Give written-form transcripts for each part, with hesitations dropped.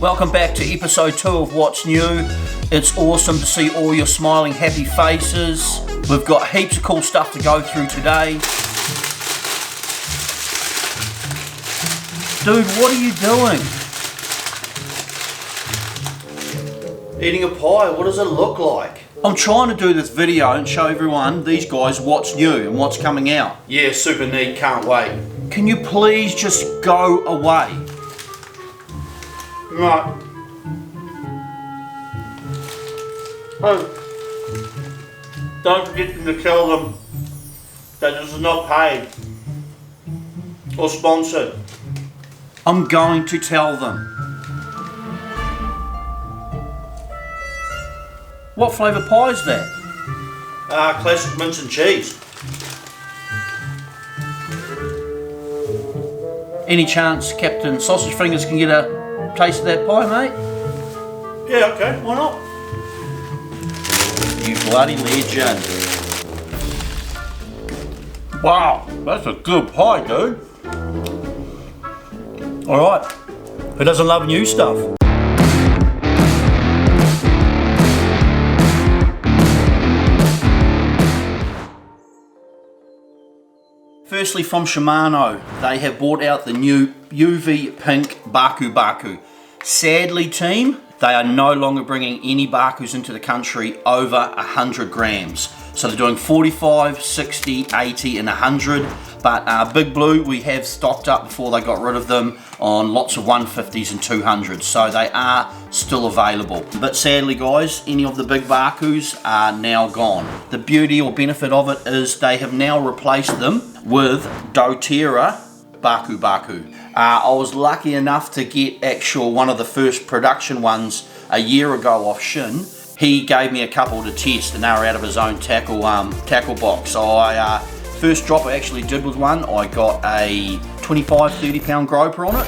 Welcome back to episode 2 of What's New. It's awesome to see all your smiling, happy faces. We've got heaps of cool stuff to go through today. Dude, what are you doing? Eating a pie, what does it look like? I'm trying to do this video and show everyone, these guys, what's new and what's coming out. Yeah, super neat, can't wait. Can you please just go away? Right. Oh, don't forget to tell them that this is not paid or sponsored. I'm going to tell them. What flavour pie is that? Classic mince and cheese. Any chance Captain Sausage Fingers can get a taste of that pie, mate? Yeah, okay, why not? You bloody legend. Wow, that's a good pie, dude. Alright, who doesn't love new stuff? Firstly, from Shimano, they have brought out the new UV pink baku. Sadly, team, they are no longer bringing any bakus into the country over 100 grams. So they're doing 45, 60, 80 and 100. But Big Blue, we have stocked up before they got rid of them on lots of 150s and 200s. So they are still available. But sadly, guys, any of the big bakus are now gone. The beauty or benefit of it is they have now replaced them with doTERRA baku. I was lucky enough to get one of the first production ones a year ago off Shin. He gave me a couple to test and they were out of his own tackle box. So first drop I actually did with one, I got a 25-30 pound groper on it.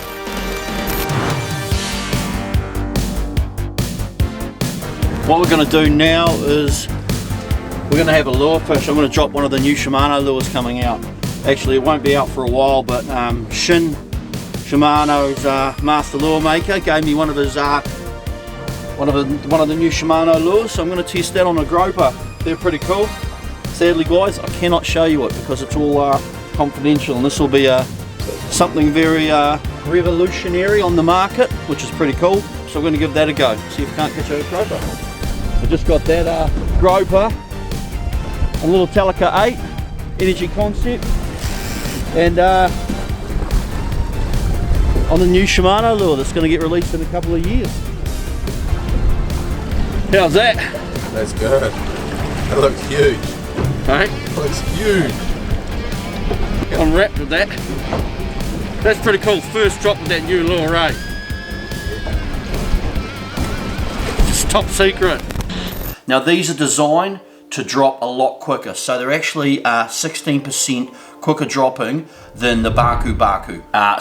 What we're going to do now is we're going to have a lure fish. I'm going to drop one of the new Shimano lures coming out. Actually, it won't be out for a while, but Shin, Shimano's master lure maker, gave me one of his one of the new Shimano lures, so I'm going to test that on a groper. They're pretty cool. Sadly, guys, I cannot show you it because it's all confidential, and this will be something very revolutionary on the market, which is pretty cool. So I'm going to give that a go. See if I can't catch a groper. I just got that groper, a little Telica 8 Energy Concept, and on the new Shimano lure that's going to get released in a couple of years. How's that? That's good. That looks huge. Hey? That looks huge. I'm wrapped with that. That's pretty cool. First drop with that new lure, eh? It's top secret. Now these are designed to drop a lot quicker, so they're actually 16% quicker dropping than the baku.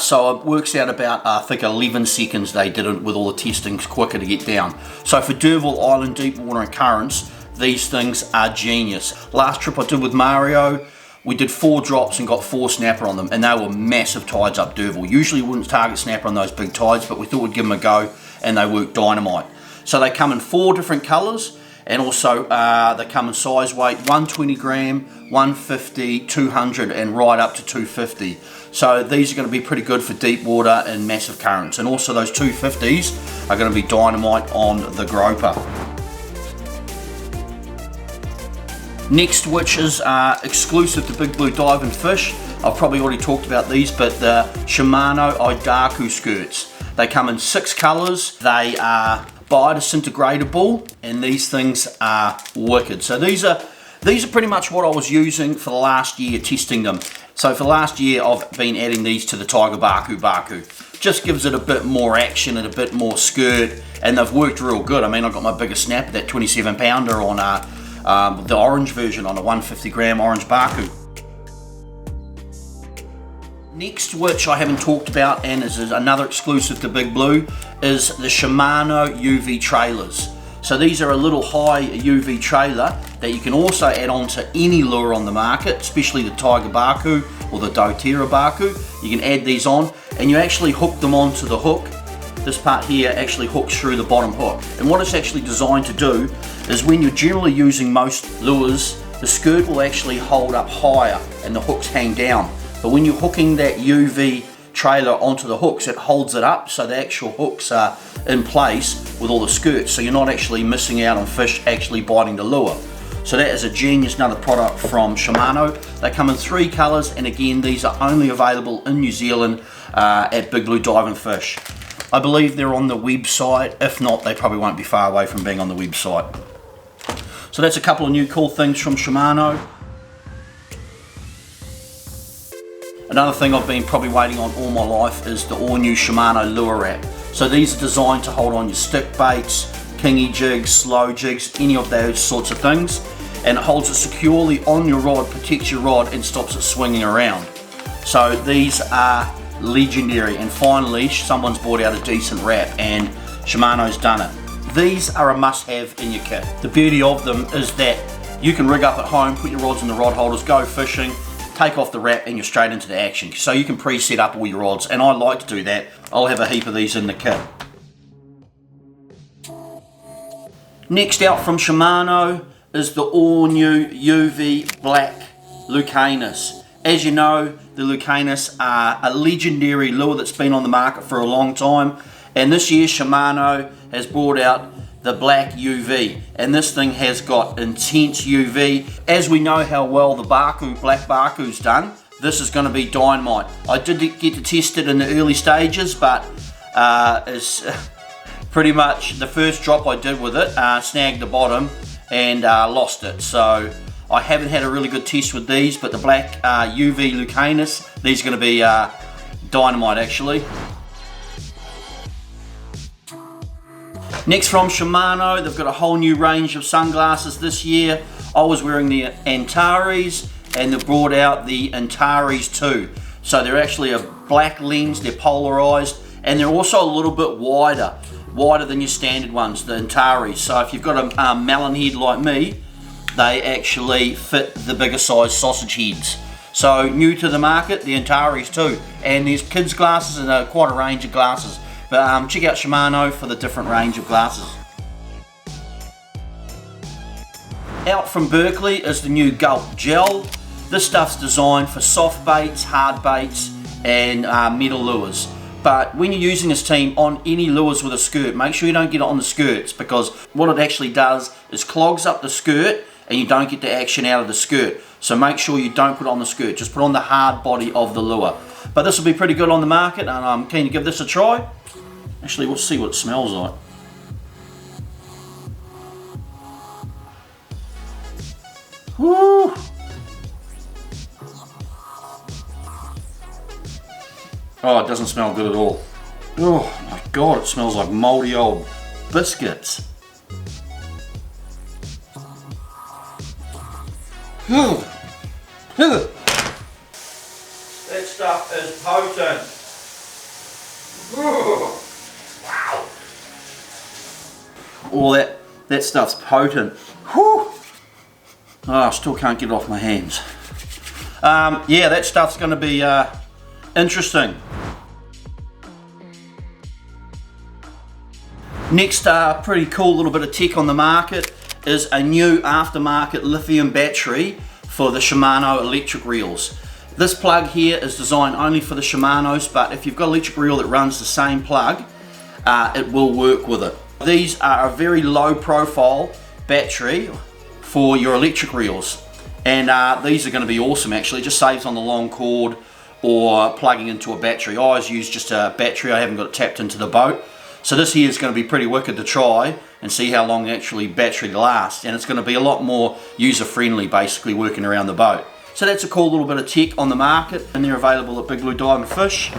So it works out about I think 11 seconds they did it with all the testings quicker to get down. So for D'Urville Island deep water and currents, these things are genius. Last trip I did with Mario, we did 4 drops and got 4 snapper on them, and they were massive tides up D'Urville. Usually wouldn't target snapper on those big tides, but we thought we'd give them a go, and they work dynamite. So they come in 4 different colours, and also they come in size weight, 120 gram, 150, 200 and right up to 250. So these are going to be pretty good for deep water and massive currents. And also those 250s are going to be dynamite on the groper. Next, which is exclusive to Big Blue Dive and Fish. I've probably already talked about these, but the Shimano Idaku skirts. They come in 6 colours. They are biodisintegratable, and these things are wicked. So these are pretty much what I was using for the last year testing them. So for the last year I've been adding these to the Tiger baku. Just gives it a bit more action and a bit more skirt, and they've worked real good. I mean, I got my biggest snapper, that 27 pounder on the orange version on a 150 gram orange baku. Next, which I haven't talked about and is another exclusive to Big Blue, is the Shimano UV trailers. So these are a little high UV trailer that you can also add on to any lure on the market, especially the Tiger baku or the doTERRA baku. You can add these on and you actually hook them onto the hook this part here actually hooks through the bottom hook. And what it's actually designed to do is when you're generally using most lures, the skirt will actually hold up higher and the hooks hang down. But when you're hooking that UV trailer onto the hooks, it holds it up so the actual hooks are in place with all the skirts, so you're not actually missing out on fish actually biting the lure. So that is a genius, another product from Shimano. They come in 3 colours, and again, these are only available in New Zealand at Big Blue Dive and Fish. I believe they're on the website. If not, they probably won't be far away from being on the website. So that's a couple of new cool things from Shimano. Another thing I've been probably waiting on all my life is the all new Shimano lure wrap. So these are designed to hold on your stick baits, kingy jigs, slow jigs, any of those sorts of things. And it holds it securely on your rod, protects your rod and stops it swinging around. So these are legendary, and finally someone's brought out a decent wrap and Shimano's done it. These are a must-have in your kit. The beauty of them is that you can rig up at home, put your rods in the rod holders, go fishing, take off the wrap and you're straight into the action. So you can pre-set up all your rods, and I like to do that. I'll have a heap of these in the kit. Next out from Shimano is the all new UV black Lucanus. As you know, the Lucanus are a legendary lure that's been on the market for a long time, and this year Shimano has brought out the black UV, and this thing has got intense UV. As we know how well the baku, black baku's done, this is going to be dynamite. I did get to test it in the early stages, but it's pretty much the first drop I did with it, snagged the bottom and lost it. So I haven't had a really good test with these, but the black UV Lucanus, these are going to be dynamite actually. Next from Shimano, they've got a whole new range of sunglasses this year. I was wearing the Antares, and they've brought out the Antares 2. So they're actually a black lens, they're polarized, and they're also a little bit wider than your standard ones, the Antares. So if you've got a melon head like me, they actually fit the bigger size sausage heads. So new to the market, the Antares 2. And there's kids glasses and quite a range of glasses. But check out Shimano for the different range of glasses. Out from Berkley is the new Gulp Gel. This stuff's designed for soft baits, hard baits and metal lures. But when you're using this team on any lures with a skirt, make sure you don't get it on the skirts, because what it actually does is clogs up the skirt and you don't get the action out of the skirt. So make sure you don't put it on the skirt, just put on the hard body of the lure. But this will be pretty good on the market, and I'm keen to give this a try. Actually, we'll see what it smells like. Woo! Oh, it doesn't smell good at all. Oh my God, it smells like mouldy old biscuits. That stuff is potent. Wow. Oh, that stuff's potent. Whew. Oh, I still can't get it off my hands. Yeah, that stuff's going to be interesting. Next, pretty cool little bit of tech on the market is a new aftermarket lithium battery for the Shimano electric reels. This plug here is designed only for the Shimanos, but if you've got an electric reel that runs the same plug, it will work with it. These are a very low profile battery for your electric reels, and these are going to be awesome actually. It just saves on the long cord or plugging into a battery. I always use just a battery, I haven't got it tapped into the boat. So this here is going to be pretty wicked to try and see how long actually battery lasts, and it's going to be a lot more user friendly basically working around the boat. So that's a cool little bit of tech on the market, and they're available at Big Blue Dive and Fish.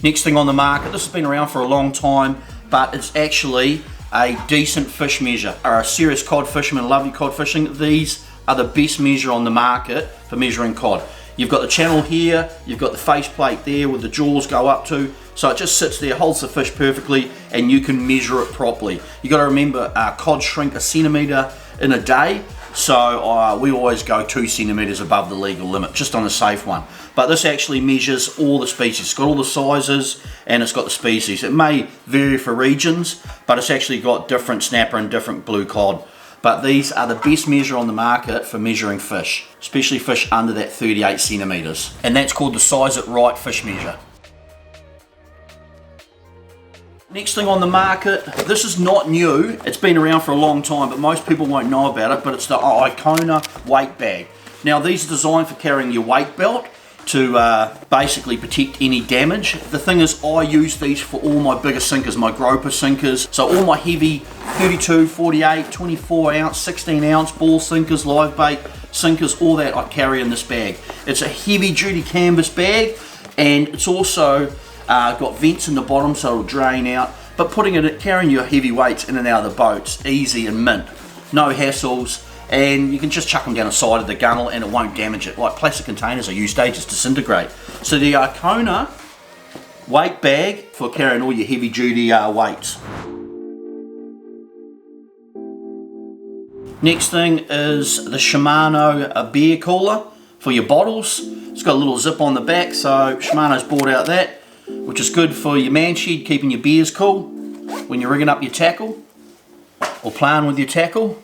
Next thing on the market, this has been around for a long time, but it's actually a decent fish measure. Are a serious cod fisherman, love your cod fishing, these are the best measure on the market for measuring cod. You've got the channel here, you've got the face plate there where the jaws go up to, so it just sits there, holds the fish perfectly, and you can measure it properly. You've got to remember, cod shrink a centimetre in a day, So we always go 2 centimeters above the legal limit, just on the safe one. But this actually measures all the species. It's got all the sizes and it's got the species. It may vary for regions, but it's actually got different snapper and different blue cod. But these are the best measure on the market for measuring fish, especially fish under that 38 centimeters. And that's called the Size It Right fish measure. Next thing on the market, this is not new, it's been around for a long time, but most people won't know about it, but it's the Icona weight bag. Now these are designed for carrying your weight belt to basically protect any damage. The thing is, I use these for all my bigger sinkers, my groper sinkers, so all my heavy 32, 48, 24 ounce, 16 ounce ball sinkers, live bait sinkers, all that I carry in this bag. It's a heavy duty canvas bag, and it's also got vents in the bottom so it'll drain out, but carrying your heavy weights in and out of the boat's easy and mint, no hassles, and you can just chuck them down the side of the gunnel and it won't damage it. Like plastic containers are used, they just disintegrate. So the Icona weight bag for carrying all your heavy duty weights. Next thing is the Shimano beer cooler for your bottles. It's got a little zip on the back, so Shimano's brought out that, which is good for your man shed, keeping your beers cool when you're rigging up your tackle or playing with your tackle.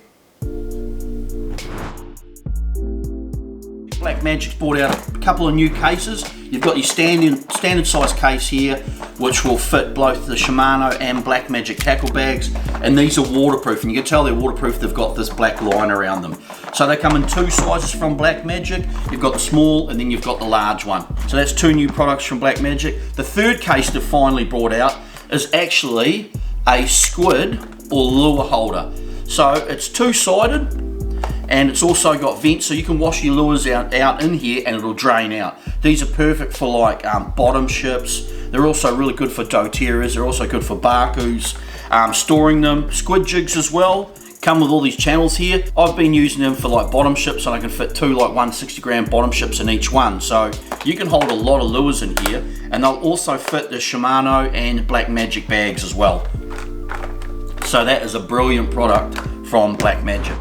Black Magic's brought out a couple of new cases. You've got your standard size case here, which will fit both the Shimano and Black Magic tackle bags, and these are waterproof, and you can tell they're waterproof, they've got this black line around them. So they come in 2 sizes from Black Magic. You've got the small and then you've got the large one. So that's 2 new products from Black Magic. The third case they've finally brought out is actually a squid or lure holder. So it's 2-sided, and it's also got vents, so you can wash your lures out in here and it'll drain out. These are perfect for like bottom ships. They're also really good for doterras. They're also good for bakus, storing them. Squid jigs as well come with all these channels here. I've been using them for like bottom ships, and I can fit 2 like 160 gram bottom ships in each one. So you can hold a lot of lures in here, and they'll also fit the Shimano and Black Magic bags as well. So that is a brilliant product from Black Magic.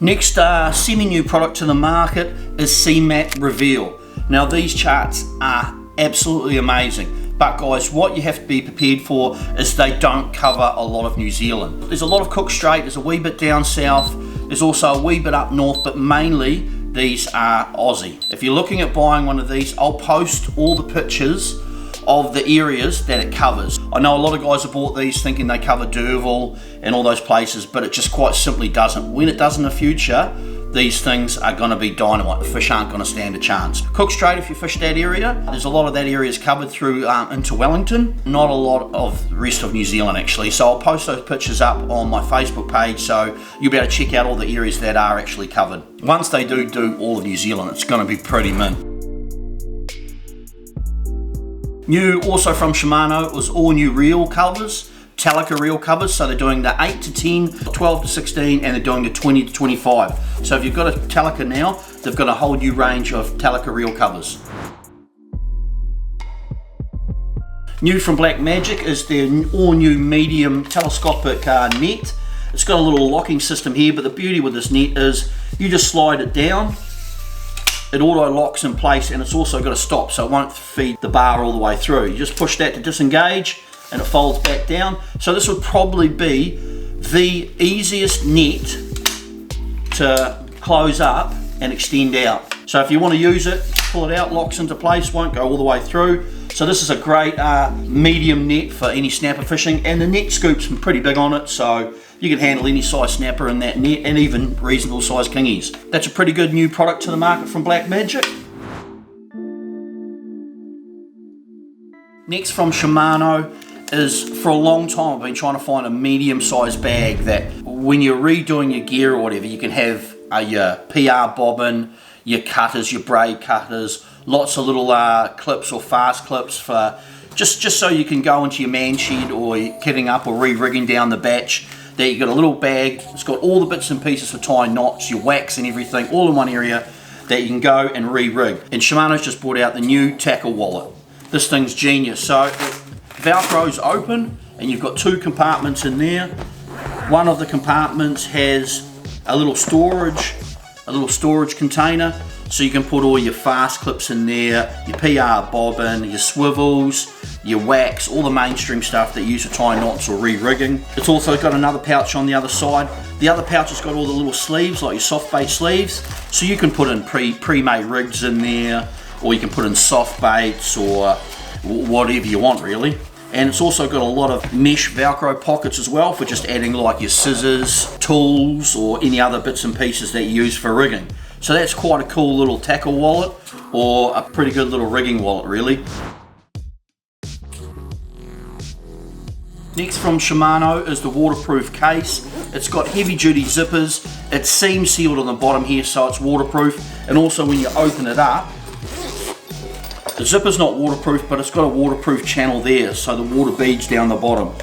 Next semi-new product to the market is SIMRAD Reveal. Now these charts are absolutely amazing, but guys, what you have to be prepared for is they don't cover a lot of New Zealand. There's a lot of Cook Strait, there's a wee bit down south, there's also a wee bit up north, but mainly these are Aussie. If you're looking at buying one of these, I'll post all the pictures of the areas that it covers. I know a lot of guys have bought these thinking they cover Derval and all those places, but it just quite simply doesn't. When it does in the future, these things are going to be dynamite. The fish aren't going to stand a chance. Cook Strait, if you fish that area, there's a lot of that area is covered through into Wellington, not a lot of the rest of New Zealand actually. So I'll post those pictures up on my Facebook page, so you'll be able to check out all the areas that are actually covered. Once they do all of New Zealand, it's going to be pretty mint. New also from Shimano was all new reel covers, Telica reel covers. So they're doing the 8 to 10, 12 to 16, and they're doing the 20 to 25. So if you've got a Telica now, they've got a whole new range of Telica reel covers. New from Black Magic is their all new medium telescopic net. It's got a little locking system here, but the beauty with this net is you just slide it down, it auto locks in place, and it's also got a stop so it won't feed the bar all the way through. You just push that to disengage and it folds back down. So this would probably be the easiest net to close up and extend out. So if you want to use it, pull it out, locks into place, won't go all the way through. So this is a great medium net for any snapper fishing, and the net scoop's pretty big on it, so you can handle any size snapper in that net, and even reasonable size kingies. That's a pretty good new product to the market from Black Magic. Next from Shimano is, for a long time I've been trying to find a medium sized bag that when you're redoing your gear or whatever, you can have your PR bobbin, your cutters, your braid cutters, lots of little clips or fast clips for just so you can go into your man shed or kitting up or re-rigging down the batch. There you got a little bag, it's got all the bits and pieces for tying knots, your wax and everything, all in one area that you can go and re-rig. And Shimano's just brought out the new tackle wallet. This thing's genius. So it Velcro's open and you've got 2 compartments in there. One of the compartments has a little storage container, so you can put all your fast clips in there, your PR bobbin, your swivels, your wax, all the mainstream stuff that you use to tie knots or re-rigging. It's also got another pouch on the other side. The other pouch has got all the little sleeves, like your soft bait sleeves, so you can put in pre-made rigs in there, or you can put in soft baits or whatever you want really. And it's also got a lot of mesh Velcro pockets as well for just adding like your scissors, tools, or any other bits and pieces that you use for rigging. So that's quite a cool little tackle wallet, or a pretty good little rigging wallet really. Next from Shimano is the waterproof case. It's got heavy duty zippers. It's seam sealed on the bottom here, so it's waterproof. And also when you open it up, the zipper's not waterproof, but it's got a waterproof channel there, so the water beads down the bottom.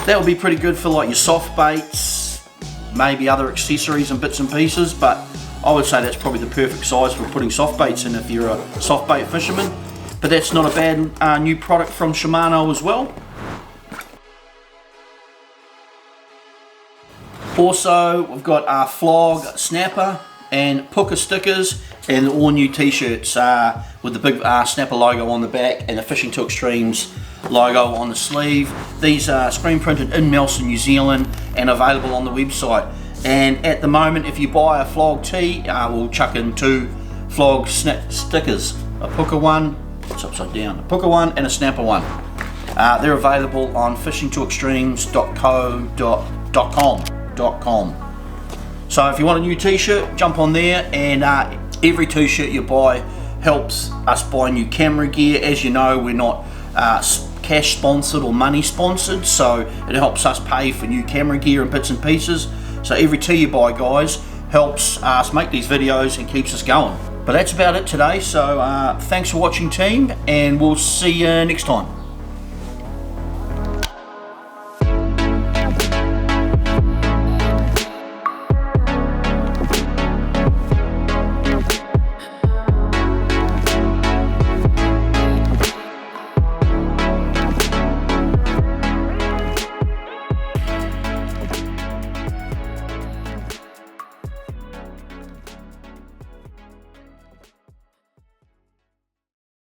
That would be pretty good for like your soft baits, maybe other accessories and bits and pieces, but I would say that's probably the perfect size for putting soft baits in if you're a soft bait fisherman. But that's not a bad new product from Shimano as well. Also, we've our flog snapper and puka stickers and all new t-shirts with the big snapper logo on the back and the Fishing to Extremes logo on the sleeve. These are screen printed in Nelson, New Zealand, and available on the website. And at the moment, if you buy a flog tee, we'll chuck in 2 flog stickers, a puka one, it's upside down, a puka one and a snapper one. They're available on fishingtoextremes.co.com. So if you want a new t-shirt, jump on there, and every t-shirt you buy helps us buy new camera gear. As you know, we're not cash sponsored or money sponsored, so it helps us pay for new camera gear and bits and pieces. So every tee you buy, guys, helps us make these videos and keeps us going. But that's about it today, so thanks for watching, team, and we'll see you next time.